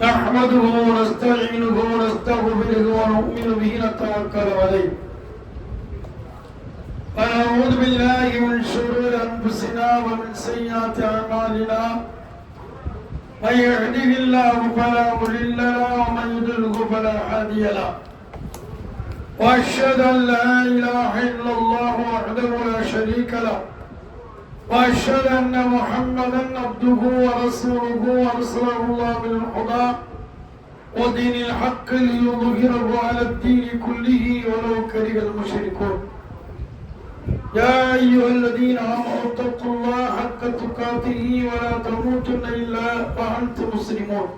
نحمده ونستعينه ونستغفره ونؤمن به ونتوكل عليه ونعوذ بالله من شرور أنفسنا ومن سيئات أعمالنا من يهده الله فلا مضل له ومن يضلل فلا هادي له وأشهد أن لا إله إلا الله وحده لا شريك له وأشهد أن محمدا عبده ورسوله أرسله الله بالهدى ودين الحق ليظهره على الدين كله ولو كره المشركون يا أيها الذين آمنوا اتقوا الله حق تقاته ولا تموتن إلا وأنتم مسلمون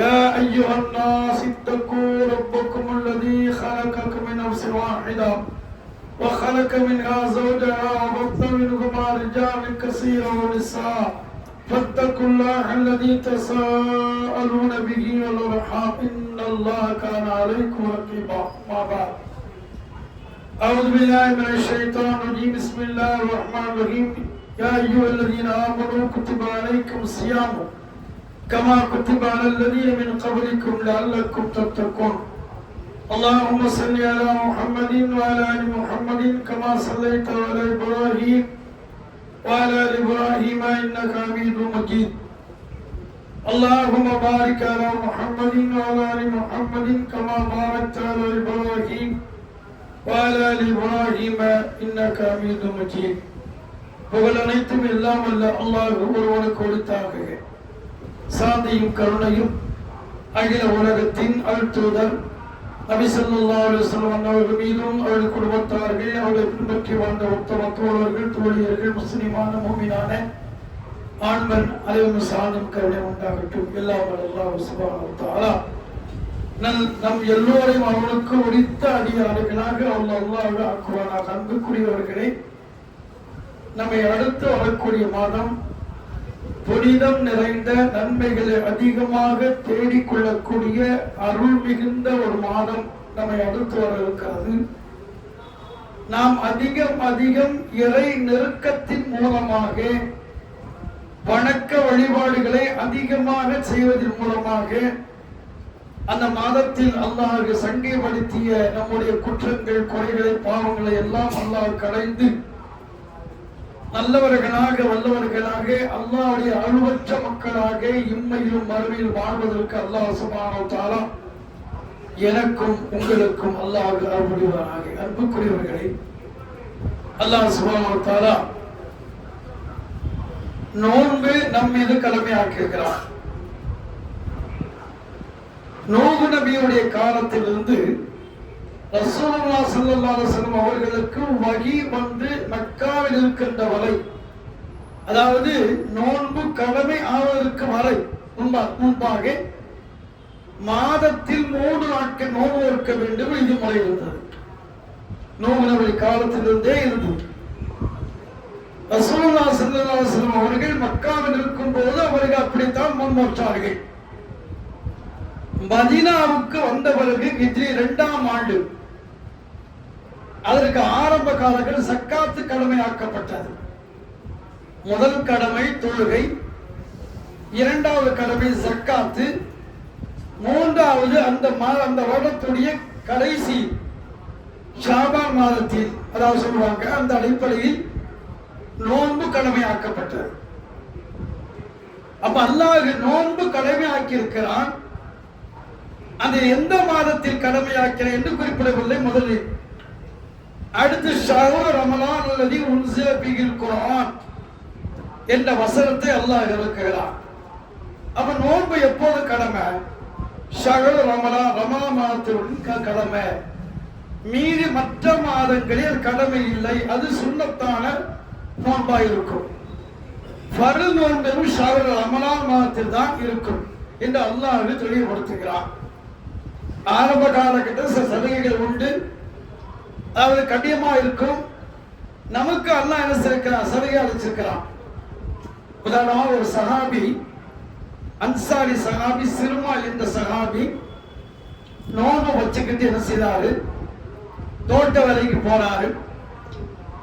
يا أيها الناس اتقوا ربكم الذي خلقكم من نفس واحدة وخلق منها زوجها وبث منهما رجالا كثيرا ونساء فاتقوا الله الذي تساءلون به والأرحام إن الله كان عليكم رقيبا. ما بعد أعوذ بالله من الشيطان الرجيم بسم الله الرحمن الرحيم يا أيها الذين آمنوا كتب عليكم الصيام كما كتب على الذين من قبلكم لعلكم تتقون. اللهم صل على محمد وعلى آل محمد كما صليت على إبراهيم وعلى آل إبراهيم إنك حميد مجيد. اللهم بارك على محمد وعلى آل محمد كما باركت على إبراهيم وعلى آل إبراهيم إنك حميد مجيد. புகழ் அனைத்தும் எல்லாம் அல்ல அல்லாஹ் ஒருவனுக்கு கொடுத்தாக. சாந்தியும் கருணையும் அகில உலகத்தின் அருட்தூதர் நபி ஸல்லல்லாஹு அலைஹி வஸல்லம் அவர்கள் மீதும் அவர்கள் குடும்பத்தார்கள் அவர்களை பின்பற்றி வாழ்ந்த உத்தம தோழர்கள் தோழியர்கள் முஸ்லிமான மூமினான ஆண்கள் அனைவரும் சாந்தும் கருணை உண்டாகட்டும். எல்லாம் அல்லாஹ் சுப்ஹானஹு வ தஆலா நம் எல்லோரையும் அவனுக்கு உரித்த அடியார்களாக அல்லாஹ் ஆக்குவானாக. அன்புக்குரியவர்களே, நம்மை அடுத்து வரக்கூடிய மாதம் புனிதம் நிறைந்த நன்மைகளை அதிகமாக தேடிக்கொள்ளக்கூடிய அருள் மிகுந்த ஒரு மாதம் நம்மை அடுத்து வர இருக்கிறது. நாம் அதிகம் இறை நெருக்கத்தின் மூலமாக வணக்க வழிபாடுகளை அதிகமாக செய்வதன் மூலமாக அந்த மாதத்தில் அல்லாஹ் சங்கைப்படுத்திய நம்முடைய குற்றங்கள் குறைகளை பாவங்களை எல்லாம் அல்லாஹ் களைந்து நல்லவர்களாக வல்லவர்களாக அல்லாஹ்வுடைய அருளற்ற மக்களாக இம்மையிலும் மறுமையிலும் வாழ்வதற்கு அல்லாஹ் சுப்ஹானஹு வ தஆலா எனக்கும் உங்களுக்கும் அல்லாஹ் அருள் புரிவானாக. அன்புக்குரியவர்களே, அல்லாஹ் சுப்ஹானஹு வ தஆலா நோன்பு நம் மீது கடமையாக்கியிருக்கிறார். நூஹ் நபியுடைய காலத்திலிருந்து ரசூலுல்லாஹி ஸல்லல்லாஹு அலைஹி வஸல்லம் அவர்களுக்கு வஹி வந்து மக்காவில் இருக்கின்ற வரை, அதாவது நோன்பு கடமை ஆவதற்கு வரை முன்பாக மாதத்தில் 3 நாட்கள் நோன்பு இருக்க வேண்டும். இது முறை இருந்தது. நூஹ் நபி காலத்திலிருந்தே இருந்தது. ரசூலுல்லாஹி ஸல்லல்லாஹு அலைஹி வஸல்லம் அவர்கள் மக்காவில் இருக்கும் போது அவர்கள் அப்படித்தான் முன்மொற்றார்கள். மதீனாவுக்கு வந்த பிறகு ஹிஜ்ரி 2ஆம் ஆண்டு அதற்கு ஆரம்ப காலத்தில் சக்காத்து கடமையாக்கப்பட்டது. முதல் கடமை தொழுகை, இரண்டாவது கடமை சக்காத்து, மூன்றாவது அந்த வருடத்துடைய கடைசி ஷாபான் மாதத்தில், அதாவது சொல்லுவாங்க, அந்த அடிப்படையில் நோன்பு கடமையாக்கப்பட்டது. அப்ப அல்லாஹ் நோன்பு கடமையாக்கி இருக்கிறான். அது எந்த மாதத்தில் கடமையாக்கிறேன் என்று குறிப்பிடவில்லை. முதலில் அடுத்து ஷஹ்ரு ரமலான் அல்லதி உன்ஸில ஃபீஹில் குர்ஆன் என்ற வசனத்தை அல்லாஹ் இறக்குகிறான். அப்ப நோன்பு எப்போது கடமை? ஷஹ்ரு ரமலான், ரமலான் மாதத்தில் கடமை. மீறி மற்ற மாதங்களில் கடமை இல்லை. அது சுன்னத்தான நோன்பாக இருக்கும். ஃபர்து நோன்பு ஷஹ்ரு ரமலான் மாதத்தில் தான் இருக்கும் என்று அல்லாஹ் தெளிவுபடுத்துகிறான். ஆரம்ப காலகட்டத்தில் சில சலுகைகள் உண்டு, அதாவது கடினமா இருக்கும். நமக்கு அல்லாஹ் என்ன செய்கிறான்? சலுகை அளிச்சிருக்கிறான். உதாரணமாக ஒரு சஹாபி, அன்சாரி சஹாபி, சிறுமா என்ற சஹாபி நோன்பு வச்சுக்கிட்டு என்ன செய்தாரு? தோட்ட வேலைக்கு போனாரு.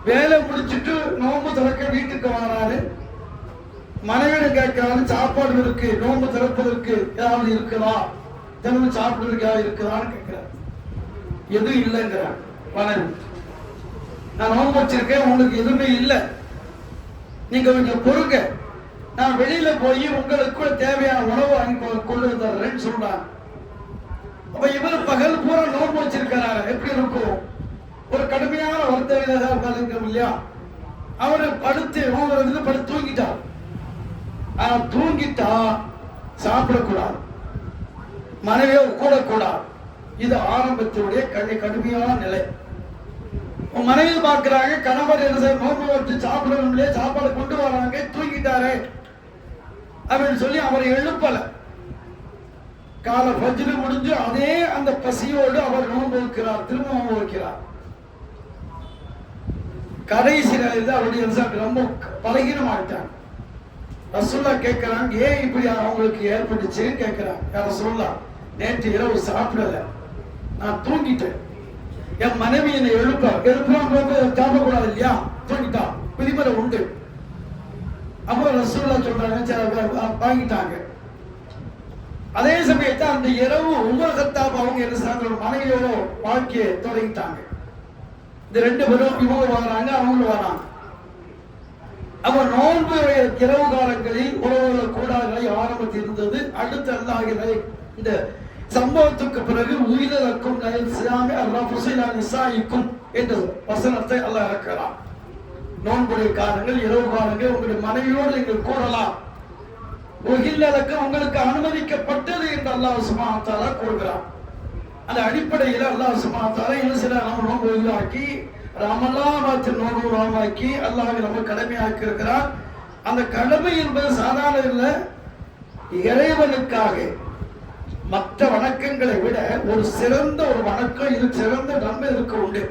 வேலை முடிச்சுட்டு நோன்பு திறக்க வீட்டுக்கு வராரு. மனைவியிடம் கேட்கிறாரு, சாப்பாடு இருக்கு, நோன்பு திறப்பதற்கு ஏதாவது இருக்குதா, தினமும் சாப்பிடுறதுக்கு ஏதாவது இருக்குதான்னு கேட்கிறார். எதுவும் இல்லைங்கிறார் மனைவி. நான் நோன்பு வச்சிருக்கேன், உங்களுக்கு எதுவுமே இல்லை, நீங்க கொஞ்சம் பொறுங்க, நான் வெளியில போய் உங்களுக்கு தேவையான உணவு வாங்கி கொண்டு வந்துடுறேன்னு சொல்றாங்க. அப்ப இவர் பகல் பூரா நோன்பு வச்சிருக்கிறாரு, எப்படி இருக்கும்? ஒரு கடுமையான வருத்தம் உட்காந்துருக்கோம் இல்லையா? அவரு படுத்து படுத்து தூங்கிட்டார். ஆனா தூங்கிட்டா சாப்பிடக்கூடாது, மனைவியோ கூடக்கூடாது. இது ஆரம்பத்தினுடைய கடுமையான நிலை. மனைவி பார்க்கிறாங்க, கணவர் என்ன நோன்பு வச்சு சாப்பிடணும் இல்லையா, சாப்பாடு கொண்டு வராங்க, தூங்கிட்டாரு அப்படின்னு சொல்லி அவரை எழுப்பல. கால பஜ்ரு முடிஞ்சு அதே அந்த பசியோடு அவர் நோன்பு வைக்கிறார், திரும்ப நோன்பு வைக்கிறார். கடைசி நிலையில் அவருடைய ரொம்ப பலகீனமாயிட்டாங்க. ரசூல்லா கேட்கிறாங்க, ஏன் இப்படி அவங்களுக்கு ஏற்பட்டுச்சுன்னு கேட்கிறாங்க. ரசூல்லா, நேற்று இரவு சாப்பிடல, நான் தூங்கிட்டேன், என் மனைவி என்னை சாப்பிடக்கூடாது இல்லையா, தூங்கிட்டா, விதிமுறை உண்டு. அப்போ ரசூல்லா சொல்றாங்க, வாங்கிட்டாங்க. அதே சமயத்தை அந்த இரவு உமர் கத்தாப் அவங்க என்ன செய்றாங்க, மனைவியோட வாழ்க்கையை தொடங்கிட்டாங்க. இந்த ரெண்டு பேரும் இவங்க வராங்க, அவங்களும் வராங்க. அப்ப நோன்பு இரவு காலங்களில் உறவுகள் கூடாதுகளை ஆரம்பத்தில் இருந்தது. அடுத்து அல்லாஹ் இந்த சம்பவத்துக்கு பிறகு உயிரிழக்கும் என்ற வசனத்தை அல்லாஹ் இறக்கலாம். நோன்புடைய காலங்கள் இரவு காலங்கள் உங்களுடைய மனைவியோடு நீங்கள் கூடலாம், உயிரிழக்கம் உங்களுக்கு அனுமதிக்கப்பட்டது என்று அல்லாஹ் சுப்ஹானஹு வ தஆலா கூறுகிறார். அந்த அடிப்படையில் அல்லாஹ் சுப்ஹானஹு வ தஆலா என்ன செய்யறார், நம்ம நோன்பு உருவாக்கி ரமலான் நோன்பு உருவாக்கி அல்லாஹ் நம்ம கடமையாக்கி இருக்கிறார். அந்த கடமை என்பது சாதாரண இல்லை, இறைவனுக்காக மற்ற வணக்கங்களை விட ஒரு சிறந்த ஒரு வணக்கம், இது சிறந்த நன்மை இருக்க உண்டு.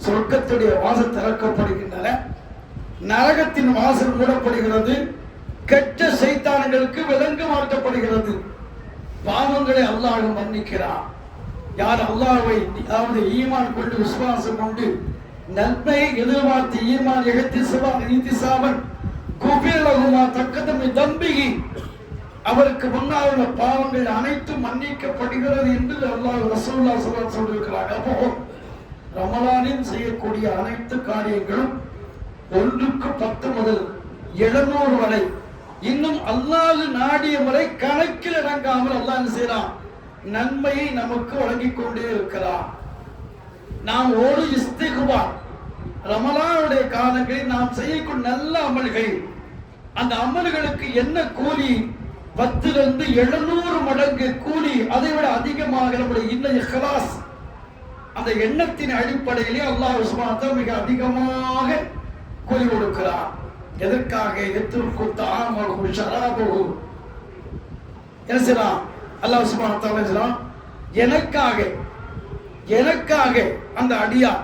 சொர்க்கத்துடைய வாசல் திறக்கப்படுகின்றன, நரகத்தின் வாசல் மூடப்படுகிறது, கெட்ட சைத்தான்களுக்கு விலங்கு மாற்றப்படுகிறது, பாவங்களை அல்லாஹ் மன்னிக்கிறார். யார் அல்லாஹ்வை அதாவது ஈமான் கொண்டு விசுவாசம் கொண்டு நன்மையை எதிர்பார்த்து ஈமான் இஹ்திசாபன் குஃபிரலஹுமா தக்கதமி தம்பிகி, அவருக்கு முன்னால் உள்ள பாவங்கள் அனைத்தும் மன்னிக்கப்படுகிறது என்று அல்லாஹ் ரசூலுல்லாஹி ஸல்லல்லாஹு அலைஹி வஸல்லம் சொல்லியிருக்கிறார். அப்போ ரமலானில் செய்யக்கூடிய அனைத்து காரியங்களும் 1க்கு 10 முதல் 700 வரை, இன்னும் அல்லாஹ் நாடிய முறை கணக்கில் இறங்காமல் அல்லாஹ் என்ன செய்யறான், நன்மையை நமக்கு வழங்கிக் கொண்டே இருக்கிறார். நாம் ஒரு இஸ்திக்பார் ரமலானுடைய காலங்களில் நாம் செய்யக்கூடிய நல்ல அமல்கள், அந்த அமல்களுக்கு என்ன கூலி, 10லிருந்து 700 மடங்கு கூலி, அதை விட அதிகமாக நம்முடைய இந்த இஹ்லாஸ் அந்த எண்ணத்தின் அடிப்படையிலே அல்லாஹ் சுப்ஹானஹு வ தஆலா மிக அதிகமாக கூலி கொடுக்கிறார். எதற்காக? எத்திற்கு தாமகு ஷராபகு என்ன செய்யலாம், அல்லாஹ் சுப்ஹானஹு வ தஆலா எனக்காக அந்த அடியார்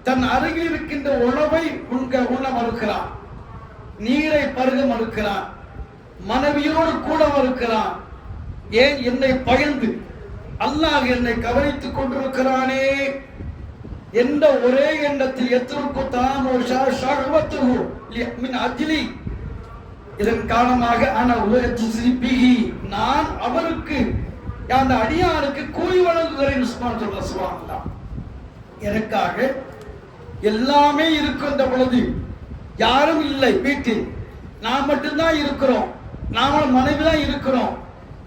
தன் அருகில் இருக்கின்ற உணவை உண்ண மறுக்கிறான், நீரை பருக மறுக்கிறான், மனைவியோடு கூட மறுக்கிறான். ஏன்? என்னை பயந்து, அல்லாஹ் என்னை கவனித்துக் கொண்டிருக்கிறானே என்ற ஒரே எண்ணத்தில் எத்திற்கு தாமோ ஷஹவத்துஹு மின் அஜ்லி, இதன் காரணமாக நான் அவருக்கு அந்த அடியாருக்கு கூலி வழங்குகிறேன். சுப்ஹானல்லாஹ், எனக்காக எல்லாமே இருக்கின்ற பொழுது யாரும் இல்லை வீட்டில், நாம் மட்டும்தான் இருக்கிறோம், நாம மனைவி தான் இருக்கிறோம்,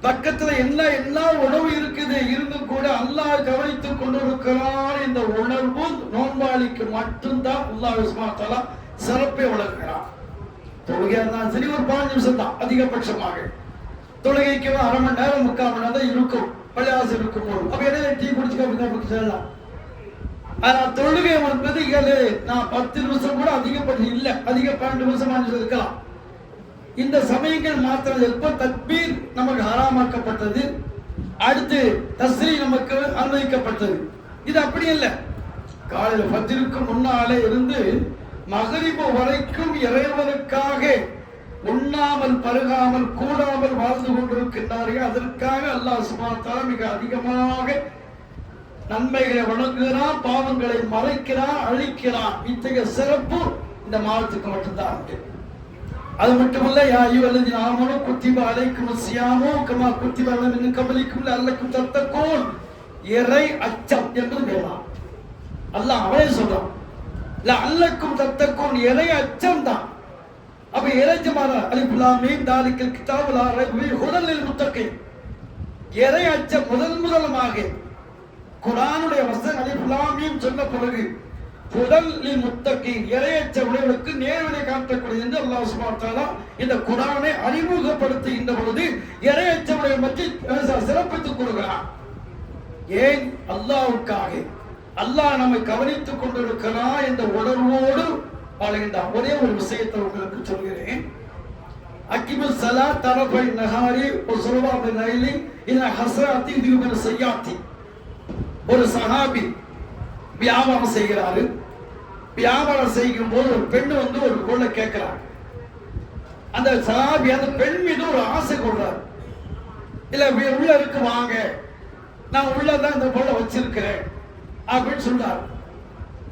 பக்கத்துல எல்லா உணவு இருக்குது, இருந்தும் கூட அல்லாஹ் கவனித்துக் கொண்டிருக்கிறார் என்ற உணர்வு நோன்பாளிக்கு மட்டும்தான் அல்லாஹ் சுப்ஹானஹு வ தஆலா சிறப்பை வழங்குகிறார். தொழுகையா இருந்தாலும் சரி, ஒரு 15 நிமிஷம் தான் அதிகபட்சமாக, தொழுகைக்கு 1/2 மணி நேரம் 3/4 மணி நேரம் தான் இருக்கும், பள்ளிவாசல் இருக்கும் போது. அப்ப என்ன டீ குடிச்சுக்க சொல்லலாம். ஆனா தொழுகை என்பது நான் 10 நிமிஷம் கூட அதிகப்பட்டு இல்லை, அதிக 12 நிமிஷம் இருக்கலாம். இந்த சமயங்கள் மாத்திரம் எப்ப தக்பீர் நமக்கு ஹராமாக்கப்பட்டது, அடுத்து தஸ்ரீ நமக்கு அனுமதிக்கப்பட்டது. இது அப்படி இல்லை, காலையில் ஃபஜ்ருக்கு முன்னாலே இருந்து மகரிபு வரைக்கும் இறைவனுக்காக உண்ணாமல் பருகாமல் கூடாமல் வாழ்ந்து கொண்டிருக்கின்றார்கள். அதற்காக அல்லாஹ் சுப்ஹானஹு வ தஆலா மிக அதிகமாக நன்மைகளை வழங்குகிறான், பாவங்களை மறைக்கிறான், அழிக்கிறான். இத்தகைய சிறப்பு இந்த மாதத்துக்கு மட்டும்தான் உண்டு. அது மட்டுமல்ல, யா அய்யுஹல்லதீன ஆமனூ குத்திப அலைக்குமுஸ் ஸியாமு கமா குத்திப அலல் மின் கப்லிக்கும் லஅல்லக்கும் தத்தகூன். இறை அச்சம் என்பது வேண்டாம். அல்லாஹ் அவனே சொல்றான், லஅல்லக்கும் தத்தகூன், இறை அச்சம் தான். அப்ப இறைச்சமான அலிஃப் லாம் மீம் தாலிகல் கிதாபு லா ரைப ஃபீஹி ஹுதல் லில் முத்தகீன். இறை அச்சம் முதல்மாக குர்ஆனுடைய வசனம் அலிஃப் லாம் மீம் சொன்ன பிறகு ஹுதல் லில் முத்தகீன், இறை அச்சம் உடையவர்களுக்கு நேர்வழி காட்டக்கூடியது என்று அல்லாஹ் சுப்ஹானஹு வ தஆலா இந்த குர்ஆனை அறிமுகப்படுத்துகின்ற பொழுது இறை அச்சம் உடைய பற்றி சிறப்பித்துக் கொடுக்கிறான். ஏன்? அல்லாஹ்வுக்காக, அல்லாஹ் நம்மை கவனித்துக் கொண்டிருக்கிறான் என்ற உணர்வோடு வாழ்கின்றான். ஒரே ஒரு விஷயத்தை உங்களுக்கு சொல்கிறேன். அக்கிமு ஸலாத் தரபை நஹாரி வஸலவா பிலைலி இன ஹஸராத்தி தியுபன சய்யாத்தி. ஒரு சஹாபி வியாபாரம் செய்கிறாரு. வியாபாரம் செய்யும் போது ஒரு பெண் வந்து ஒரு பொருளை கேட்கிறார். அந்த சஹாபி அந்த பெண் மீது ஒரு ஆசை கொள்றார். இல்ல உள்ள இருக்கு, வாங்க, நான் உள்ளதான் இந்த பொருளை வச்சிருக்கிறேன் அப்படின்னு சொல்றார்.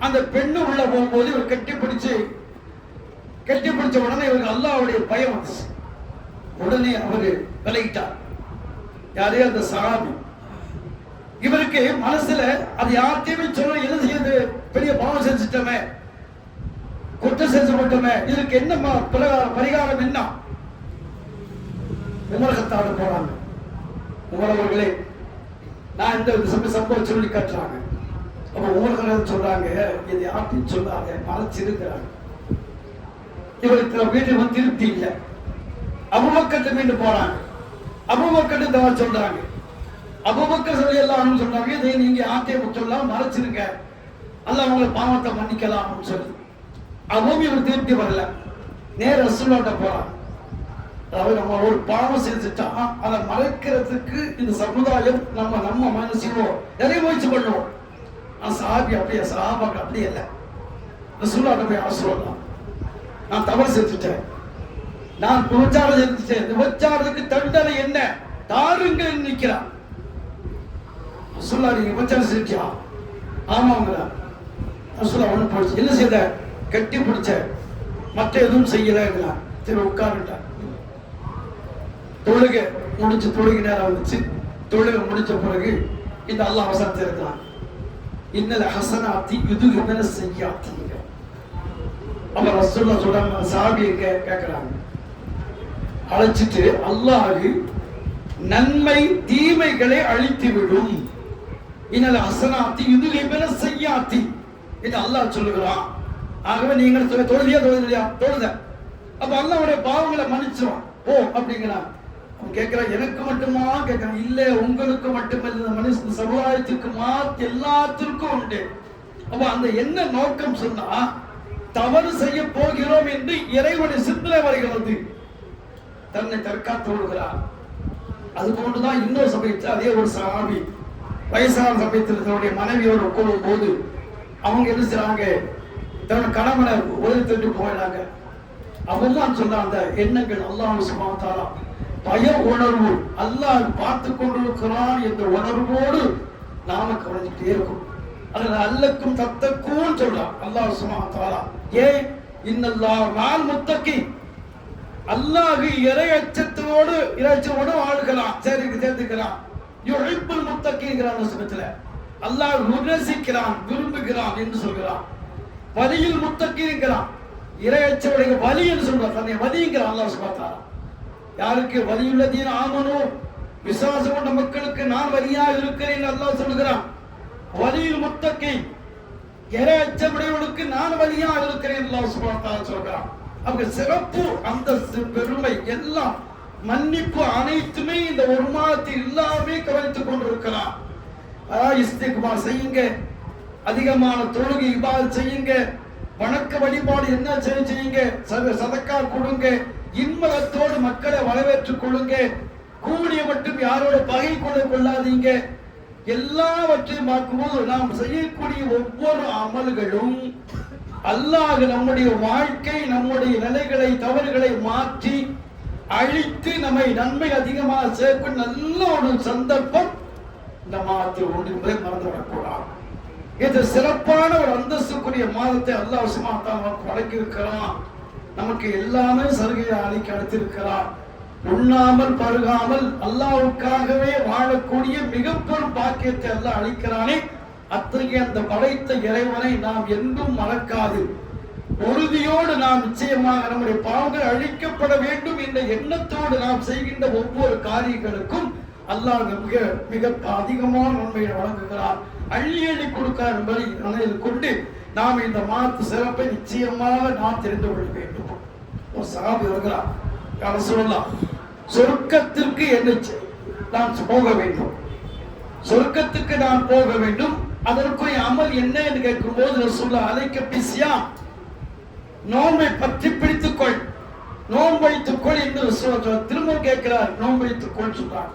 அந்த பெண்ணு உள்ள போகும்போது இவர் கட்டி பிடிச்ச உடனே இவருக்கு அல்லாஹ்வுடைய பயம் வந்துச்சு. உடனே அவரு விலகிட்டார். யாரே அந்த சஹாபி. இவருக்கு மனசுல அது யார்கிட்டயுமே சொல்ல, என்ன செய்யுது, பெரிய பாவம் செஞ்சுட்டோமே, குற்றம் செஞ்சு விட்டோமே, இதுக்கு என்ன பரிகாரம் என்ன? உமர் போறாங்க. உமர் அவர்களே, நான் இந்த சம்பவம் சொல்லி காட்டுறாங்க. அப்ப உமர் சொல்றாங்க, இது யார்கிட்டையும் சொல்லாத, மறைச்சிருக்கிறாங்க. இவருக்கு வீட்டுக்கு வந்து திருப்தி இல்லை. அபூபக்கர் மீண்டும் போறாங்க. அபூபக்கர் இந்த சொல்றாங்க. அபூபக்கர் ரலியல்லாஹு சொல்றாங்க, இதை நீங்க யார்கிட்டையும் சொல்லலாம், மறைச்சிருங்க, அல்லாஹ் உங்களை பாவத்தை மன்னிக்கலாம் சொல்லி. அதுவும் இவர் திருப்தி வரல. நேர ரசூலுல்லாஹ்ட்ட போறாங்க. அதாவது நம்ம ஒரு பாவம் செஞ்சுட்டா அதை மறைக்கிறதுக்கு இந்த சமுதாயம் நம்ம மனசிலோ நிறைய முயற்சி பண்ணுவோம். சஹாபி அப்படியே, சஹாபாக்கு அப்படி இல்லை. ரசூலுல்லாஹ்ட்ட போய் சொல்லலாம், நான் தவறு செஞ்சுட்டேன், நான் விபச்சாரம் செஞ்சுட்டேன், விபச்சாரத்துக்கு தண்டனை என்ன தாருங்க நிற்கிறான். ரசூலுல்லாஹ், நீங்க விபச்சாரம் செஞ்சியா? ஆமாங்களா. ரசூலுல்லாஹ் ஒண்ணு போச்சு, என்ன செய்த? கட்டி பிடிச்ச, மற்ற எதுவும் செய்யல. சரி உட்கார்ந்துட்டார். தொழுகை முடிச்சு, தொழுகை நேரம் வந்துச்சு. தொழுகை முடிச்ச பிறகு இந்த அல்லாஹ் வசனத்தை இருக்கிறான், இன்னல் ஹஸனாத்தி யுதுஹிபன ஸய்யாத்தி. அப்ப ரசூலுல்லாஹ் சொல்றாங்க, சஹாபியை கேட்கிறாங்க, அழைச்சிட்டு, அல்லாஹ் நன்மை தீமைகளை அழித்து விடும். இன்னல் ஹஸனாத்தி யுதுஹிபன ஸய்யாத்தி என்று அல்லாஹ் சொல்லுகிறான். ஆகவே நீங்கள் தொழுதியா? தொழுத. அப்ப அல்லாஹ்வுடைய பாவங்களை மன்னிச்சிருவான் ஓ அப்படிங்கிறான். கேட்கிறான், எனக்கு மட்டுமா கேட்கிறான். இல்ல, உங்களுக்கு மட்டுமல்ல, மனுஷ சமுதாயத்துக்கு எல்லாத்திற்கும் உண்டு. அப்ப அந்த என்ன நோக்கம் சொன்னா, தவறு செய்ய போகிறோம் என்று இறைவனை சிந்தனை வருகிறது, தன்னை தற்காத்து கொள்கிறார். அது போன்றுதான் இன்னொரு சமயத்தில் அதே ஒரு சஹாபி வயசான சமயத்தில் தன்னுடைய மனைவியோடு உட்கொள்ளும் போது அவங்க என்ன செய்றாங்க, தன்னோட கணவனை உதவிட்டு போயிடாங்க. அவன் சொன்ன அந்த எண்ணங்கள் அல்லாஹ் சுப்ஹானஹு வ தஆலா பய உணர்வு, அல்லாஹ் பார்த்து கொண்டிருக்கிறான் என்ற உணர்வோடு நாம கவனிச்சுட்டே இருக்கும். அதுல அல்லக்கும் தத்தக்கும் சொல்றான் அல்லாஹ் சுப்ஹானஹு வ தஆலா. ஏன்? இன்னல்லாஹ் மஅல் முத்தகீன், அல்லாஹ் இறை அச்சத்தோடு வாழ்கிறான், சேர்த்துக்கிறான். யுஹிப்புல் முத்தகீன்ங்கறான சுபத்துல அல்லாஹ் ருசிக்கிறான், விரும்புகிறான் என்று சொல்கிறான். வலியில் முத்தகீன்ங்கறான், இறை அச்சமுடைய வலி என்று சொல்றான், தன்னை வலிங்கிறான் அல்லாஹ் சுப்ஹானஹு வ தஆலா. யாருக்கு? வலியுள்ளதீன ஆமனு, விசுவாசம் கொண்ட மக்களுக்கு நான் வலியாக இருக்கிறேன் அல்லாஹ் சொல்கிறான். வலியுல் முத்தகீன், இறை அச்சமுடையவர்களுக்கு நான் வலியாக இருக்கிறேன் அல்லாஹ் சுப்ஹானஹு வ தஆலா சொல்கிறான். அவங்க சிறப்பு, அந்த பெருமை எல்லாம், மன்னிப்பு அனைத்துமே இந்த ஒரு மாதத்தில் எல்லாமே கவனித்துக் கொண்டிருக்கிறான். இஸ்திக்பார் செய்யுங்க, அதிகமான தொழுகை இபாதத் செய்யுங்க, வணக்க வழிபாடு என்ன செய்யுங்க, சதக்கா கொடுங்க, இன்மலத்தோடு மக்களை வரவேற்றுக் கொள்ளுங்க, கூடிய மட்டும் யாரோட பகை கொள்ளாதீங்க. எல்லாவற்றையும் பார்க்கும்போது நாம் செய்யக்கூடிய ஒவ்வொரு அமல்களும் அல்லாஹ் நம்முடைய வாழ்க்கை, நம்முடைய நிலைகளை, தவறுகளை மாற்றி அழித்து நம்மை நன்மை அதிகமாக சேர்க்கும் நல்ல ஒரு சந்தர்ப்பம் இந்த மாதத்தில் ஒன்று என்பதை மறந்துவிடக்கூடாது. இது சிறப்பான ஒரு அந்தஸ்துக்குரிய மாதத்தை அல்லாஹ் சுப்ஹானஹு வ தஆலா வழங்கி இருக்கிறான். நமக்கு எல்லாமே சலுகையை அளிக்க அளித்திருக்கிறார். உண்ணாமல் பருகாமல் அல்லாஹ்வுக்காகவே வாழக்கூடிய மிக பெரும் பாக்கியத்தை அல்லாஹ் அளிக்கிறானே, அத்தகைய அந்த படைத்த இறைவனை நாம் என்றும் மறக்காது உறுதியோடு நாம் நிச்சயமாக நம்முடைய பாவங்கள் அழிக்கப்பட வேண்டும் என்ற எண்ணத்தோடு நாம் செய்கின்ற ஒவ்வொரு காரியங்களுக்கும் அல்லாஹ் மிக மிக அதிகமான நன்மையை வழங்குகிறார், அள்ளி அள்ளி கொடுக்கிறார் என்பதை மனதில் கொண்டு நாம் இந்த மாத்து சிறப்பை நிச்சயமாக நாம் தெரிந்து கொள்ள வேண்டும். ஒரு சஹாபி வருகிறார், யா ரசூலல்லாஹ், சொர்க்கத்திற்கு என்ன நான் போக வேண்டும், சொர்க்கத்துக்கு நான் போக வேண்டும், அதற்குரிய அமல் என்ன என்று கேட்கும் போது ரசூலுல்லாஹ் அலைக்க பிஸ்யா, நோன்பை பற்றி பிடித்துக்கொள், நோன்பு வைத்துக்கொள் என்று ரசூலுல்லாஹ் திரும்ப கேட்கிறார். நோன்பு வைத்துக்கொள் சொல்றார்.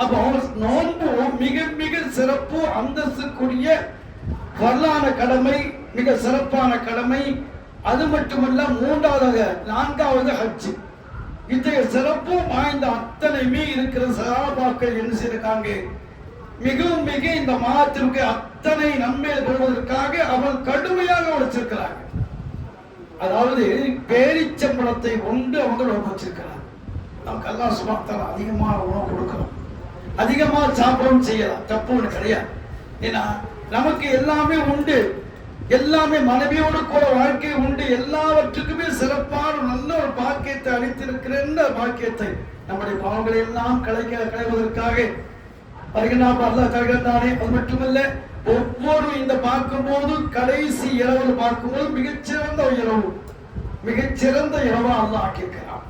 அப்போ நோன்பு மிக மிக சிறப்பு அந்தஸ்துக்குரிய வரலான கடமை, மிக சிறப்பான கடமை. அது மட்டுமல்ல, நான்காவது ஹஜ். இத்தகைய சிறப்பு வாய்ந்த அத்தனையுமே இருக்கிற சஹாபாக்கள் என்ன செய்திருக்காங்க, மிகவும் மிக இந்த மாதத்திற்கு அத்தனை நன்மை கொள்வதற்காக அவர் கடுமையாக உழைச்சிருக்கிறாங்க. அதாவது பேரிச்சம்பழத்தை உண்டு அவங்க வச்சிருக்கிறாங்க. நமக்கு அல்லாஹ் சுப்ஹானஹு வ தஆலா அதிகமாக உணவு கொடுக்கணும், அதிகமாக சாப்பிடவும் செய்யலாம், தப்பு ஒன்று கிடையாது. ஏன்னா நமக்கு எல்லாமே உண்டு, எல்லாமே மனைவியோடு கூட வாழ்க்கை உண்டு, எல்லாவற்றுக்குமே சிறப்பான நல்ல ஒரு பாக்கியத்தை அளித்திருக்கிற பாக்கியத்தை நம்முடைய பாவங்களை எல்லாம் களைவதற்காக வருகின்றான் அல்லாஹ் தருகின்றானே. அது மட்டுமல்ல, ஒவ்வொரு இந்த பார்க்கும்போது கடைசி இரவு பார்க்கும்போது மிகச்சிறந்த இரவு, மிகச்சிறந்த இரவா அல்லாஹ் ஆக்கியிருக்கிறான்.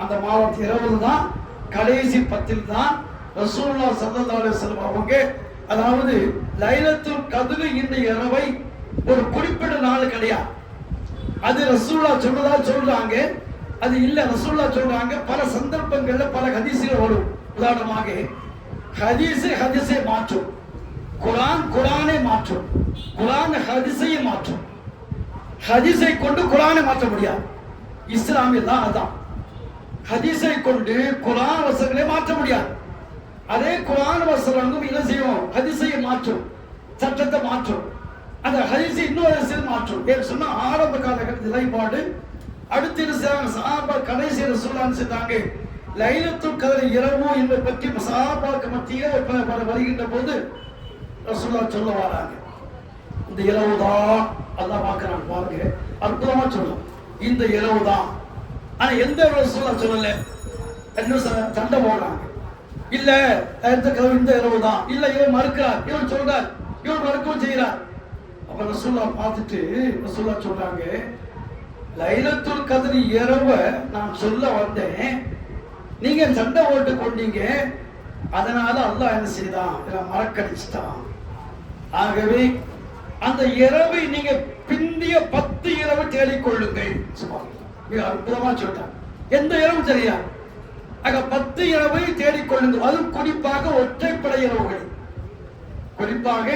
அந்த மாதத்து இரவு தான், கடைசி 10 தான் ரசூலுல்லாஹ் ஸல்லல்லாஹு அலைஹி வஸல்லம் அவங்க, அதாவது லைலத்துல் கத்ர் என்ற இரவை ஒரு குறிப்பிட்ட நாள் கிடையாது, அது ரசூலுல்லாஹ் சொன்னதா சொல்றாங்க. அது இல்ல, ரசூலுல்லாஹ் சொல்றாங்க பல சந்தர்ப்பங்கள்ல பல ஹதீஸ்கள் வரும். உதாரணமாக ஹதீஸை மாற்றும், குர்ஆனை மாற்றும், குர்ஆன் ஹதீஸை மாற்றும். ஹதீஸை கொண்டு குர்ஆனை மாற்ற முடியாது, இஸ்லாமில் தான் அதான். ஹதீஸை கொண்டு குர்ஆன் வசனங்களை மாற்ற முடியாது. அதே குர்ஆன் வசனங்களும் என்ன செய்யும், ஹதீஸை மாற்றும், சட்டத்தை மாற்றும், அந்த ஹதீஸை இன்னொரு ஹதீஸில் மாற்றும். ஏன் சொன்னா ஆரம்ப காலகட்டத்தில் நிலைப்பாடு, அடுத்து சஹாபா கடைசி ரசூலுல்லாஹ் செஞ்சாங்க லைலத்துல் கத்ர் இரவு என்பதை பற்றி சஹாபாக்கு மத்தியில் வருகின்ற போது ரசூலுல்லாஹ் சொல்ல வராங்க, இந்த இரவு தான் அல்லாஹ் பார்க்கறான் பாருங்க, அற்புதமா சொல்லும், இந்த இரவு தான். ஆனா எந்த ரசூலுல்லாஹ் சொல்லல, என்ன சண்டை போடுறாங்க, இல்ல இந்த இரவு தான், இல்ல இவன் மறுக்கிறார், இவன் சொல்றார், இவன் மறுக்கவும் செய்யறார். அப்ப ரசூலுல்லாஹ் பார்த்துட்டு ரசூலுல்லாஹ் சொல்றாங்க, லைலத்துல் கத்ர் இரவு நான் சொல்ல வந்தேன், நீங்க சண்டை ஓட்டு கொண்டீங்க, அதனால அல்லாஹ் என்ன செய்தான், மறக்கடிச்சுட்டான். ஆகவே அந்த இரவை நீங்க பிந்திய 10 இரவு தேடிக்கொள்ளுங்கள். மிக அற்புதமா சொல்றாங்க, எந்த இரவும் சரியா, ஆக 10 இரவை தேடிக்கொள்ளுங்கள். அதுவும் குறிப்பாக ஒற்றைப்படை இரவுகள், குறிப்பாக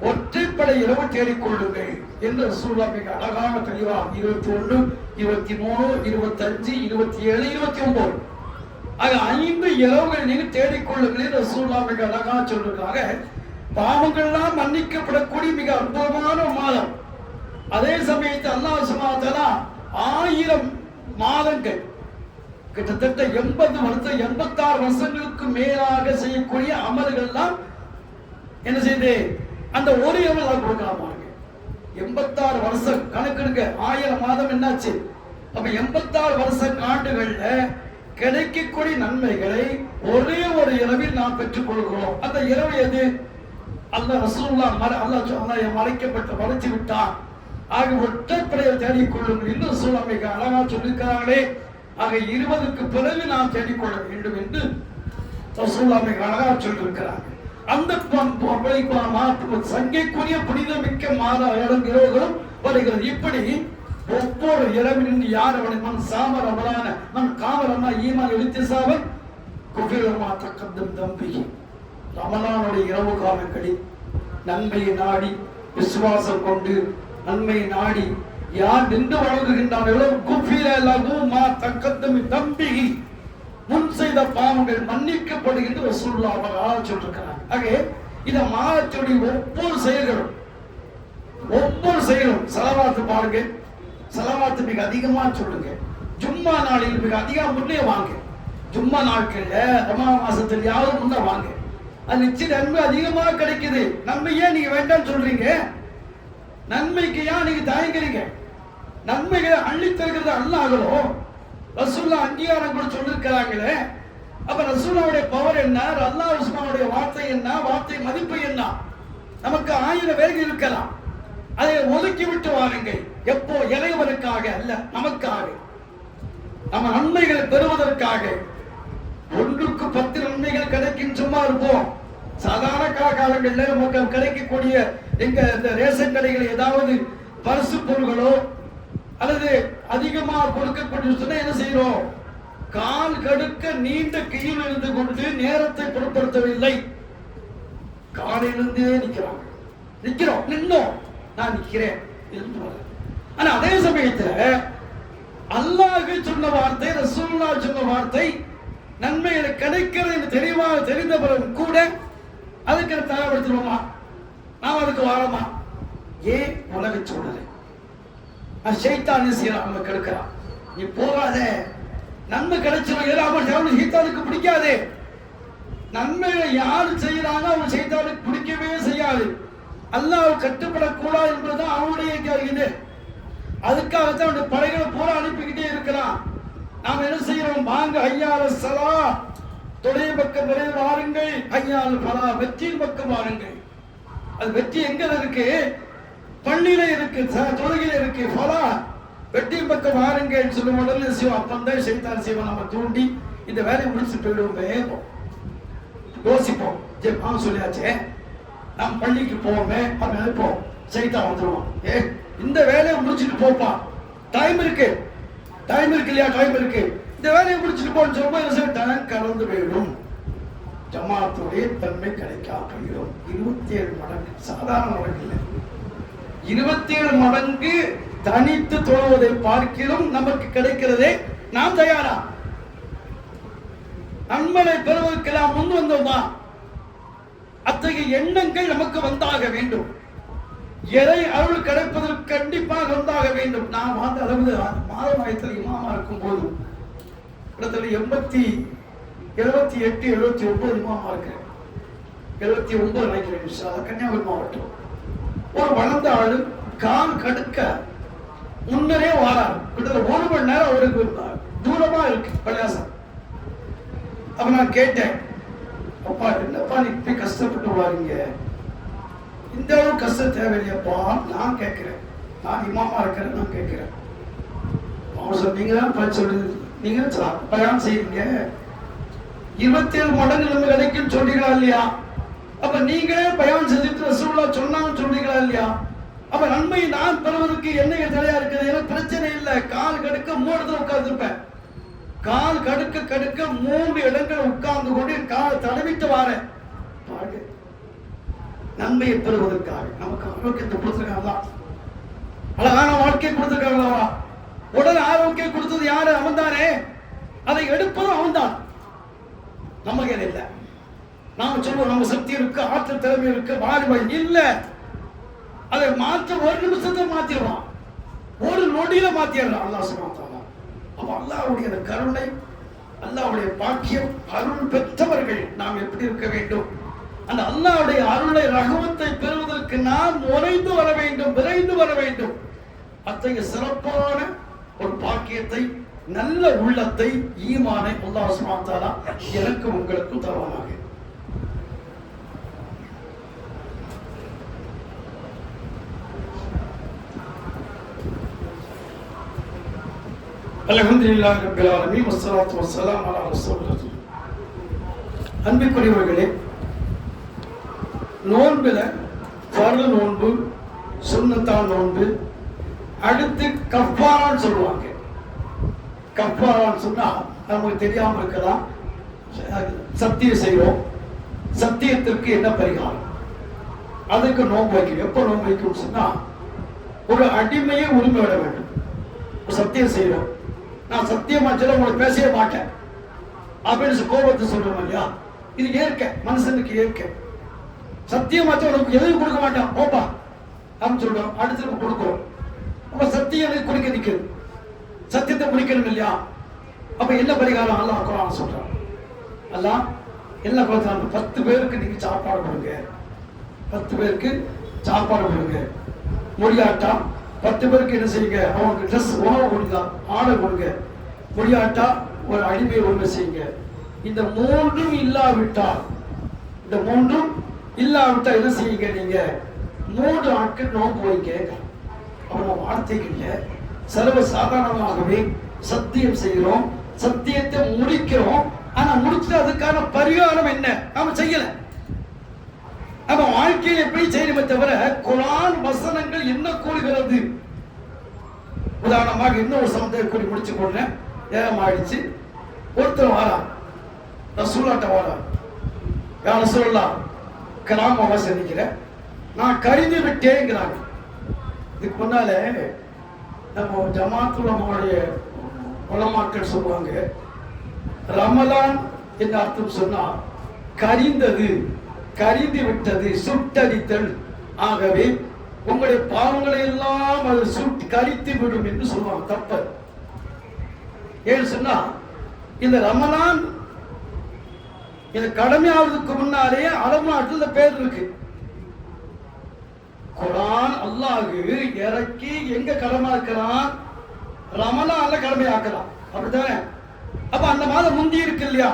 ஒற்றைப்படை இரவு தேடிக்கொள்ளுங்கள் என்று ரசூலுல்லாஹ் மிக அழகாக தெளிவா 21, 23, 25, 27, 29 ஆக 5 இரவுகள் நீங்க தேடிக்கொள்ளுங்கள் ரசூலுல்லாஹ் மிக அழகாக சொல்றாங்க. பாவங்கள்லாம் மன்னிக்கப்படக்கூடிய மிக அற்புதமான மாதம். அதே சமயத்தில் அல்லாஹ் சுப்ஹானஹு வ தஆலா 1000 மாதங்கள், கிட்டத்தட்ட 80 வருஷம் 86 வருஷங்களுக்கு மேலாக செய்யக்கூடிய அமல்கள்லாம் என்ன செய்து அந்த ஒரு இரவு கொடுக்கலாம். 86 வருஷம் கணக்கெடுங்க, 1000 மாதம் என்னாச்சு, அப்ப 86 வருஷ ஆண்டுகள்ல கிடைக்கக்கூடிய நன்மைகளை ஒரே ஒரு இரவில் நாம் பெற்றுக் கொள்கிறோம். அந்த இரவு எது, அல்லாஹ் ரசூலுல்லாஹ் அல்லாஹ் மறைச்சு விட்டான். ஆக ஒற்றைப்படையை தேடிக்கொள்ளுங்கள் என்று ரசூலுல்லாஹ் மிக அழகா சொல்லியிருக்கிறார்களே. ஆக 20க்கு பிறகு நாம் தேடிக்கொள்ள வேண்டும் என்று ரசூலுல்லாஹ் மிக அழகா சொல்லியிருக்கிறாங்க. அந்த சங்கைக்குரிய புனிதமிக்க மாத இரவுகளும் வருகிறது. இப்படி ஒவ்வொரு இரவிலும் யார் மண் சாம ரமலான மண் காமரமா ஈமான் எழுத்திசாவன் குஃபிரமா தக்கத்தம் தம்பி, ரமலானுடைய இரவு காலங்களில் நன்மையை நாடி விசுவாசம் கொண்டு நன்மையை நாடி யார் நின்று வழங்குகின்றார்களோ குஃபிர லகுமா தக்கத்தம் தம்பி, முன் செய்த பாவங்கள் மன்னிக்கப்படுகின்ற ரசூலுல்லாஹ் அவர்கள் சொல்லிருக்கிறார். ஆக இந்த மாதத்துடைய ஒவ்வொரு செயல்களும் ஸலவாத்து பாருங்க, ஸலவாத் மிக அதிகமா சொல்லுங்க. ஜும்மா நாளில் மிக அதிகமா முன்னே வாங்க. ஜும்மா நாட்கள்ல ரமலான் மாசத்துல யாரும் முன்ன வாங்க. அது நிச்சயம் நன்மை அதிகமாக கிடைக்குது. நன்மை ஏன் நீங்க வேண்டாம்னு சொல்றீங்க? நன்மைக்கு ஏன் நீங்க தயங்குறீங்க? நன்மைகளை அள்ளி தருகிறது அல்லாஹ்வோ ரசூலுல்லாஹ் அங்கீகாரம் கூட சொல்லிருக்கிறாங்களே. அப்ப ரசூலுல்லாஹ்வுடைய பவர் என்ன, அல்லாஹ் ரசூலுல்லாஹ்வுடைய வார்த்தை என்ன, வார்த்தை மதிப்பு என்ன? நமக்கு 1000 வேலை இருக்கலாம். அதை ஒதுக்கி விட்டு வாருங்கள். எப்போ? இறைவனுக்காக அல்ல, நமக்காக, நம்ம நன்மைகளை பெறுவதற்காக. 1க்கு 10 நன்மைகள் கிடைக்கும் சும்மா இருப்போம். சாதாரண காலங்களில் நமக்கு கிடைக்கக்கூடிய எங்க இந்த ரேஷன் கடைகள் ஏதாவது பரிசு பொருள்களோ அல்லது அதிகமா கொடுக்கக்கூடிய சொன்னா என்ன செய்யறோம்? கால் கடுக்க நீண்ட கையில் இருந்து கொண்டு நேரத்தை பொருட்படுத்தவில்லை. காலையிலிருந்தே நிக்கிறோம், நின்னோம், நான் நிக்கிறேன். ஆனா அதே சமயத்துல அல்லாஹ் சொன்ன வார்த்தை, ரசூலுல்லாஹ் சொன்ன வார்த்தை நன்மைகள் கிடைக்கிறது என்று தெளிவாக தெரிந்த பிறகு கூட அதுக்கு தயார்படுத்துவோமா? நாம் அதுக்கு வாரமா? ஏன்? உலக சூழலை ஷைத்தான் செய்யறான், கெடுக்கிறான். நீ போகாத, நன்மை கிடைச்சிடும். ஏதாவது சைத்தானுக்கு பிடிக்காது. நன்மையை யாரு செய்யறாங்க அவங்க சைத்தானுக்கு பிடிக்கவே செய்யாது. அல்லாஹ் கட்டுப்படக்கூடாது என்பதுதான் அவனுடைய இது. அதுக்காகத்தான் அவனுடைய படைகளை பூரா அனுப்பிக்கிட்டே இருக்கிறான். நாம் என்ன செய்யறோம்? வாங்க, ஐயால சலா, தொடைய பக்கம் நிறைய வாருங்கள், ஐயால் பலா, வெற்றியின் பக்கம் வாருங்கள். அது வெற்றி எங்க இருக்கு? பள்ளியில இருக்கு, தொழுகையில இருக்கு. பலா, வெற்றியின் பக்கம் வாருங்கள் சொல்லும் உடனே செய்வோம். அப்பந்தான் சைத்தான் செய்வோம். நம்ம தூண்டி இந்த வேலையை முடிச்சு போயிடுவோமே. யோசிப்போம், சொல்லியாச்சே, நாம் பள்ளிக்கு போவோமே அப்படின்னு நினைப்போம். சைத்தான் வந்துடுவோம். இந்த வேலையை முடிச்சுட்டு போப்பா, டைம் இருக்கு இல்லையா? டைம் இருக்கு, இந்த வேலையை முடிச்சுட்டு போன்னு சொல்லும்போது டைம் கலந்து போயிடும். ஜமாத்துடைய தன்மை கிடைக்காம போயிடும். 27 மடங்கு சாதாரண மடங்கு இல்லை, 27 மடங்கு தனித்து தொழுவதை பார்க்கிறோம் நமக்கு கிடைக்கிறதே. நாம் தயாரா? நன்மலை பெறுவதற்கெல்லாம் முன் வந்தோமா? அத்தகைய எண்ணங்கள் நமக்கு வந்தாக வேண்டும். இறை அருள் கிடைப்பதற்கு கண்டிப்பாக வந்தாக வேண்டும். நான் அந்த அளவு மாதமாயத்தில் இமாமா இருக்கும் போது இடத்துல 78, 79 இமாமா இருக்கிறேன். 79 நினைக்கிறேன். கன்னியாகுமரி மாவட்டம். ஒரு வளர்ந்த ஆளு கால் கடுக்க முன்னரே வாராரு. கிட்டத்தட்ட 1 மணி நேரம் அவருக்கு தூரமா இருக்கு பள்ளியாசம். அப்ப நான் கேட்டேன், அப்பா என்னப்பா நீ இப்படி கஷ்டப்பட்டு வாரீங்க, இந்த அளவு கஷ்டம் தேவையில்லையப்பா? நான் கேட்கிறேன், நான் இமாமா இருக்கிறேன், நான் கேட்கிறேன். அவங்க சொன்னீங்க தான் சொல்றது, நீங்க பயணம் செய்யுங்க, 27 மடங்கு நம்ம கிடைக்கும் சொல்றீங்களா இல்லையா? அப்ப நீங்களே பயணம் செஞ்சுட்டு ரசூலுல்லாஹ் சொன்னான்னு சொல்றீங்களா இல்லையா? அப்ப நன்மை நான் பெறுவதற்கு என்ன தடையா இருக்குது? எனக்கு பிரச்சனை இல்லை. கால் கடுக்க 3 இடத்துல உட்கார்ந்து இருப்பேன். கால் கடுக்க 3 இடங்கள் உட்கார்ந்து கொண்டு கால் தடவிட்டு வாரேன். நன்மையை பெறுவதற்காக நமக்கு ஆரோக்கியத்தை கொடுத்திருக்காங்களா? அழகான வாழ்க்கையை கொடுத்திருக்காங்களா? உடல் ஆரோக்கியம் கொடுத்தது யாரு? அவன் தானே. அதை எடுப்பதும் அவன் தான், நம்ம கையில் இல்லை. நாம சொல்லுவோம் நம்ம சக்தி இருக்கு, ஆற்றல் திறமை இருக்கு, வாலிபம் இல்ல. அதை மாற்ற 1 நிமிஷத்தை மாத்திடுவான், 1 நொடியில மாத்திடலாம். அல்லாஹ் சுப்ஹானஹு வ தஆலா. அப்ப அல்லாஹ்வுடைய கருணை, அல்லாஹ்வுடைய பாக்கியம், அருள் பெற்றவர்கள் நாம் எப்படி இருக்க வேண்டும்? அந்த அல்லாஹ்வுடைய அருளை, ரஹமத்தை பெறுவதற்கு நாம் விரைந்து வர வேண்டும். அத்தகைய சிறப்பான ஒரு பாக்கியத்தை, நல்ல உள்ளத்தை, ஈமானை அல்லாஹ் சுப்ஹானஹு வ தஆலா எனக்கு உங்களுக்கு தருவானாக. அல்ஹம்துலில்லாஹி ரப்பில் ஆலமீன் வஸ்ஸலாத்து வஸ்ஸலாமு அலா ரசூலில்லாஹ். அன்பிற்குரியவர்களே, நோன்பில் ஃபர்து நோன்பு, சுன்னத்தான நோன்பு, அடுத்து கஃபாரான்னு சொல்லுவாங்க. கஃபாரான்னு சொன்னா நமக்கு தெரியாம இருக்கலாம். சத்தியம் செய்வோம், சத்தியத்திற்கு என்ன பரிகாரம்? அதுக்கு நோன்பு வைக்கும். எப்போ நோன்பு வைக்கும் சொன்னா, ஒரு அடிமையை உரிமை விட வேண்டும். சத்தியம் செய்வோம், நான் சத்தியமா சொல்ல உங்களுக்கு பேசவே மாட்டேன் அப்படின்னு கோபத்தை சொல்றோம் இல்லையா? இது ஏற்க, மனுஷனுக்கு ஏற்க. சத்தியமாச்சும் உனக்கு எதுவும் கொடுக்க மாட்டான் போப்பா அப்படின்னு சொல்றோம், அடுத்து கொடுக்கிறோம். அப்ப சத்தியம் குடிக்க நிற்கிறது, சத்தியத்தை முடிக்கணும் இல்லையா? அப்ப என்ன பரிகாரம் அல்லாஹ் குர்ஆன் சொல்றான். அல்லாஹ் என்ன சொல்றான்? 10 பேருக்கு நீங்க சாப்பாடு கொடுங்க, 10 பேருக்கு சாப்பாடு கொடுங்க. முடியாட்டா 10 பேருக்கு என்ன செய்யுங்க? அவங்களுக்கு ட்ரெஸ் உணவு கொடுங்க, ஆடை கொடுங்க. முடியாட்டா ஒரு அடிமை ஒன்று செய்யுங்க. இந்த மூன்றும் இல்லாவிட்டால் என்ன செய்யுங்க? நீங்க 3 நாட்கள் நோன்பு வைங்க. அவ்வளவு வார்த்தைகள்ல சர்வ சாதாரணமாகவே சத்தியம் செய்கிறோம், சத்தியத்தை முடிக்கிறோம். ஆனா முடிச்சுட்டு அதுக்கான பரிகாரம் என்ன நாம செய்யல. நம்ம வாழ்க்கையை போய் செய்யணுமே தவிர குர்ஆன் வசனங்கள் என்ன கூறுகிறது. உதாரணமாக இன்னொரு சம்பவத்தை கூறி முடிச்சு கொண்டேன். நேரம் ஆயிடுச்சு. ஒருத்தர் வாரா, ரசூலுல்லாஹ்ட்ட வாரா, யா ரசூலுல்லாஹ் கலாம சந்திக்கிறேன், நான் கருதி விட்டேங்கிறாங்க. இதுக்கு முன்னால நம்ம ஜமாத்துல் உலமாவுடைய உலமாக்கள் சொல்லுவாங்க, ரமலான் என்ற அர்த்தம் சொன்னா கரிந்தது, கரிந்து விட்டது, சுட்டரித்தல். ஆகவே உங்களுடைய பாவங்களை எல்லாம் அது கரித்து விடும் என்று சொல்லுவாங்க. தப்ப ஏன்னு சொன்னா இந்த ரமலான் இது கடமையாவதுக்கு முன்னாலே அரபு நாட்டில் இந்த பேர் இருக்கு. குர்ஆன் அல்லாஹ் இறக்கி எங்க கடமையாக்கிறான்? ரமலான்ல கடமையாக்கலாம். அப்படித்தானே? அப்ப அந்த மாதம் முந்தி இருக்கு இல்லையா?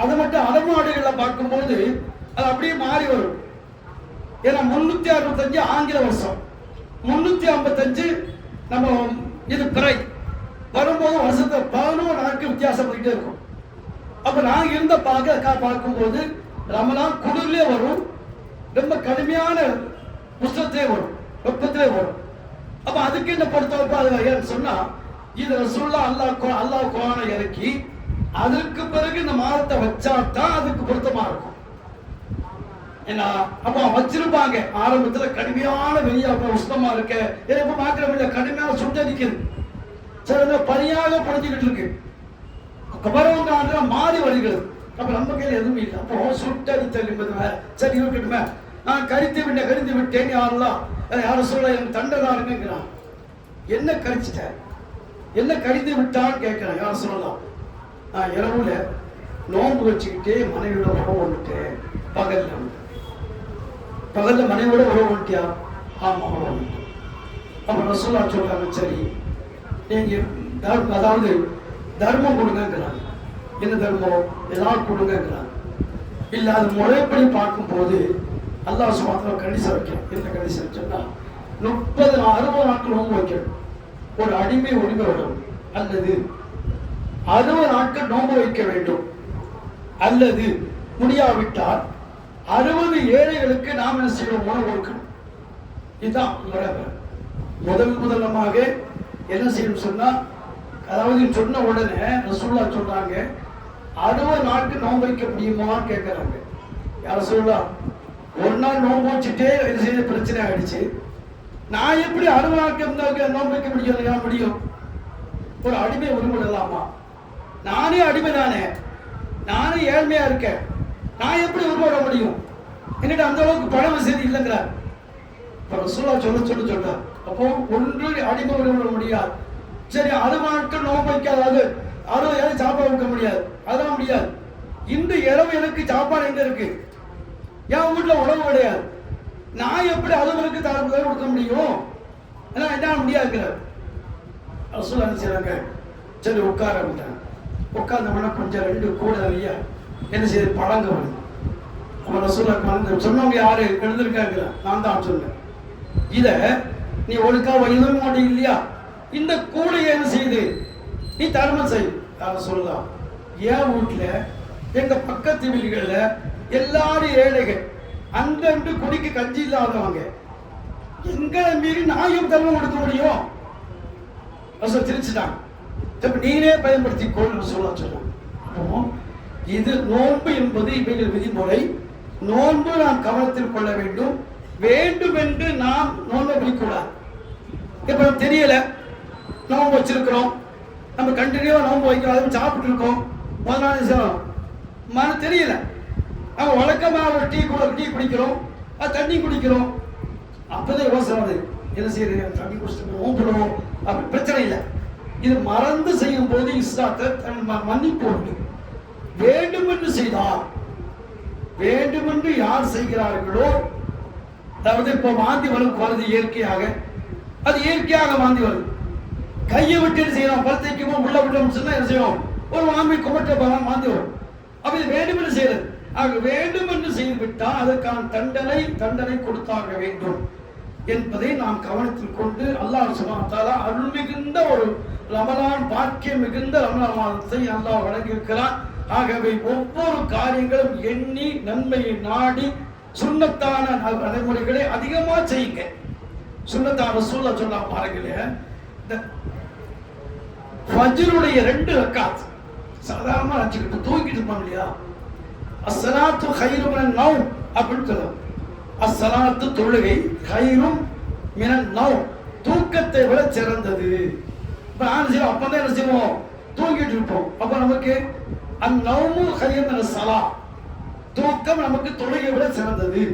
அது மட்டும் அரபு நாடுகள்ல பார்க்கும்போது அது அப்படியே மாறி வரும். ஏன்னா 365 ஆங்கில வருஷம், 355 நம்ம இது பிறை வரும்போது வருஷத்தை 11 நாட்கள் வித்தியாசப்பட்டு இருக்கும். அப்ப நாங்க இருந்த பார்க்கும்போது ரமலான் குளிர்லயே வரும், ரொம்ப கடுமையான உஷ்ணத்திலே வரும், வெப்பத்திலே வரும். அப்ப அதுக்கு என்ன பொறுத்தவரை சொன்னா இது ரசூலுல்லாஹ் அல்லாஹ் குர்ஆனை இறக்கி அதற்கு பிறகு இந்த மாதத்தை வச்சாதான் அதுக்கு பொருத்தமா இருக்கும். ஏன்னா அப்ப வச்சிருப்பாங்க ஆரம்பத்துல கடுமையான வெளியா உஷ்ணமா இருக்க, இப்ப மாத்திரம் இல்ல, கடுமையான சுட்டடிக்குது, சில பனியாக பொழிஞ்சுக்கிட்டு இருக்கு, கபரவங்க மாறி வருகிறது. அப்ப நம்ம கையில் எதுவும் இல்லை. அப்போ சுட்டடித்தல் என்பது சரி இருக்கட்டுமே, நான் கரிந்து விட்டேன் யாரும் சொல்ல எனக்கு தண்டதாருங்கிறான். என்ன கரிச்சிட்ட, என்ன கரிந்து விட்டான்னு கேட்கிறேன். யாரும் சொல்லலாம், நான் இரவுல நோன்பு வச்சுக்கிட்டே மனைவியோட உறவு வந்துட்டேன். பகல்ல மனைவியோட உறவு வந்துட்டியா? ஆமா உறவு. அப்ப ரசூலுல்லாஹ் சொல்றாங்க, சரி நீங்க அதாவது தர்மம் கொடுங்கிறாங்க. என்ன தர்மம்? ஏதாவது கொடுங்கிறாங்க. இல்ல அது முறைப்படி பார்க்கும் போது அல்லாஹ் சுப்ஹானஹு வ கண்டிஷன் வைக்கணும். என்ன கண்டிஷன் சொன்னா 60 நாட்கள் நோன்பு வைக்கணும். ஒரு அடிமை உரிமை விடும், அல்லது 60 நாட்கள் நோன்பு வைக்க வேண்டும், அல்லது முடியாவிட்டால் 60 ஏழைகளுக்கு நாம் என்ன செய்யணும்? உணவு கொடுக்கணும். இதுதான் முதலமாக என்ன செய்யணும் சொன்னா, அதாவது சொன்ன உடனே ரசூலுல்லாஹ் சொல்றாங்க 60 நாட்கள் நோன்பு வைக்க முடியுமான்னு கேட்கறாங்க. யார சொல்லலாம், ஒரு நாள் நோன்பு வச்சுட்டே என்ன செய்ய பிரச்சனை ஆயிடுச்சு, நான் எப்படி 60 நாட்கள் நோன்பு வைக்க முடியும்? ஒரு அடிமை உருவிடலாமா? நானே அடிமை தானே, நானே ஏழ்மையா இருக்கேன், நான் எப்படி உருவாட முடியும்? என்கிட்ட அந்த அளவுக்கு பண வசதி இல்லைங்கிறார். ரசூலுல்லாஹ் சொல்ல அப்போ ஒன்று அடிமை உருவிட முடியாது. சரி 60 நாட்கள் நோன்பு வைக்காது, 60 ஏழை சாப்பாடு வைக்க முடியாது, அதெல்லாம் முடியாது. இந்த இரவு எனக்கு சாப்பாடு எங்க இருக்கு? என் வீட்டுல உணவு கிடையாது, நான் எப்படி அளவுக்கு தாழ்வு கொடுக்க முடியும்? என்ன முடியாதுங்கிறார். ரசூலுல்லாஹ் என்ன செய்றாங்க, சரி உட்கார விட்டாங்க. உட்கார்ந்தவன கொஞ்சம் 2 கூட நிறைய என்ன செய்யுது, பழங்க வருது. அப்ப ரசூலுல்லாஹ் சொன்னவங்க யாரு எழுந்திருக்காங்க? நான் தான் சொன்னேன். இத நீ ஒழுக்கா வயது மாட்டே இல்லையா? இந்த கூடையை என்ன செய்யுது, நீ தர்மம் செய். யார சொல்லலாம், என் வீட்டுல எங்க பக்கத்து வீடுகள்ல எல்லாரும் ஏழைகள், அங்கன்று குடிக்க கஞ்சி இல்லாதவங்க, எங்களை மீறி நான் தர்மம் கொடுக்க முடியும்? திருச்சிட்டாங்க. நீனே பயன்படுத்தி கொள்ளுன்னு சொல்ல. இது நோன்பு என்பது இவைகள் விதிமுறை. நோன்பு நாம் கவனத்தில் கொள்ள வேண்டும். வேண்டும் என்று நாம் நோன்பு பிடிக்கூடாது. இப்ப நம்ம தெரியல, நோன்பு வச்சிருக்கிறோம், நம்ம கண்டினியூவா நோன்பு வைக்கிறோம், சாப்பிட்டு இருக்கோம், முதல் நாள் தெரியல, நம்ம வழக்கமாக டீ குடிக்கிறோம், தண்ணி குடிக்கிறோம். அப்பதான் யோசனை என்ன செய்யறது, தண்ணி குடிச்சிட்டு ஓம்பிடுவோம், அப்படி பிரச்சனை இல்லை. இது மறந்து செய்யும் போது இஸ்லாத்தை மன்னிப்பு உண்டு. வேண்டுமென்று செய்தார், வேண்டுமென்று யார் செய்கிறார்களோ, அதாவது இப்போ வாந்தி வருது இயற்கையாக, அது இயற்கையாக வாந்தி வருது. கையை விட்டு செய்யலாம், படுத்தைக்குமோ உள்ள விட்டோம் சொன்னா என்ன செய்யும், ஒரு வாந்தி குமட்ட வாந்தி வரும். அப்ப இது வேண்டுமென்று செய்யறது. ஆக வேண்டுமென்று செய்துவிட்டால் அதற்கான தண்டனை கொடுத்தாக வேண்டும் என்பதை நாம் கவனத்தில் கொண்டு அல்லாஹ் சுப்ஹானஹு வ தஆலா அருள் மிகுந்த ஒரு ரமலான், பாக்கியம் மிகுந்த ரமலான் மாதத்தை அல்லாஹ் வழங்கியிருக்கிறான். ஆகவே ஒவ்வொரு காரியங்களும் எண்ணி நன்மையை நாடி சுன்னத்தான நடைமுறைகளை அதிகமா செய்யுங்க. சுன்னத்தான ரசூலுல்லாஹ் சொன்னா பாருங்களேன், இந்த ஃபஜ்ருடைய 2 ரக்காத் சாதாரணமா நினைச்சுக்கிட்டு தூங்கிட்டு இருப்பாங்க இல்லையா, அஸ்ஸலாத்து கைரும் மினன் நௌம் அப்படின்னு சொல்லுவோம். அஸ்ஸலாத்து தொழுகை, கைரும் மினன் நௌம் தூக்கத்தை விட சிறந்தது. இப்ப அப்பதான் என்ன செய்வோம், தூங்கிட்டு இருப்போம். அப்ப நமக்கு அந்நௌமு கைரும் மினஸ் ஸலா, தூக்கம் நமக்கு தொழுகை விட சிறந்தது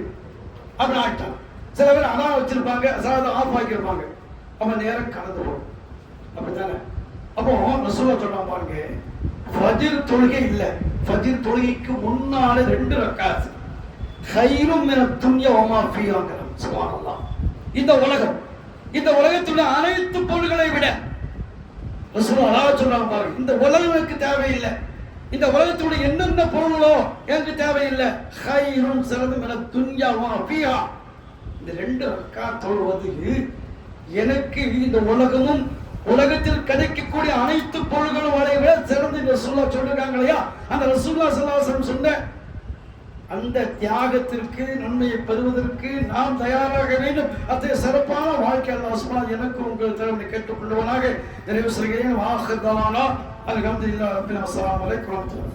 அப்படின்னு ஆயிட்டான். சில பேர் அதான் வச்சிருப்பாங்க, அதாவது ஆஃப் ஆக்கியிருப்பாங்க, அப்ப நேரம் கடந்து போகும். அப்படித்தானே? அப்போ ரசூலுல்லாஹ் சொன்னாங்க பாருங்க, ஃபஜ்ர் தொழுகை இல்ல, ஃபஜ்ர் தொழுகைக்கு முன்னால 2 ரக்காத் கைரும் மினத் துன்யா வ மா ஃபீஹா. சுப்ஹானல்லாஹ். இந்த உலகத்துள்ள அனைத்து பொருள்களை விட ரசூலுல்லாஹ் சொன்னாங்க பாருங்க, இந்த உலகத்துக்கு தேவையில்லை, இந்த உலகத்துடைய என்னென்ன பொருளோ எனக்கு தேவையில்லை, கைரும் சிறந்த மினத் துன்யா வ மா ஃபீஹா. இந்த 2 ரக்காத் தொழுவது எனக்கு இந்த உலகமும் உலகத்தில் கிடைக்கக்கூடிய அனைத்து பொருள்களும் விட சிறந்து ரசூலுல்லாஹ் சொல்லிருக்காங்க இல்லையா, அந்த ரசூலுல்லாஹ் ஸல்லல்லாஹு அலைஹி வஸல்லம் சொன்ன அந்த தியாகத்திற்கு நன்மையை பெறுவதற்கு நாம் தயாராக வேண்டும். அத்தகைய சிறப்பான வாழ்க்கை அல்லாஹ் சுப்ஹானஹு எனக்கு உங்கள் திறமை கேட்டுக்கொள்வனாக நிறைவு செய்கிறேன். வாஹிர் தவானா அல்ஹம்துலில்லாஹி ரப்பில் ஆலமீன். அஸ்ஸலாமு அலைக்கும்.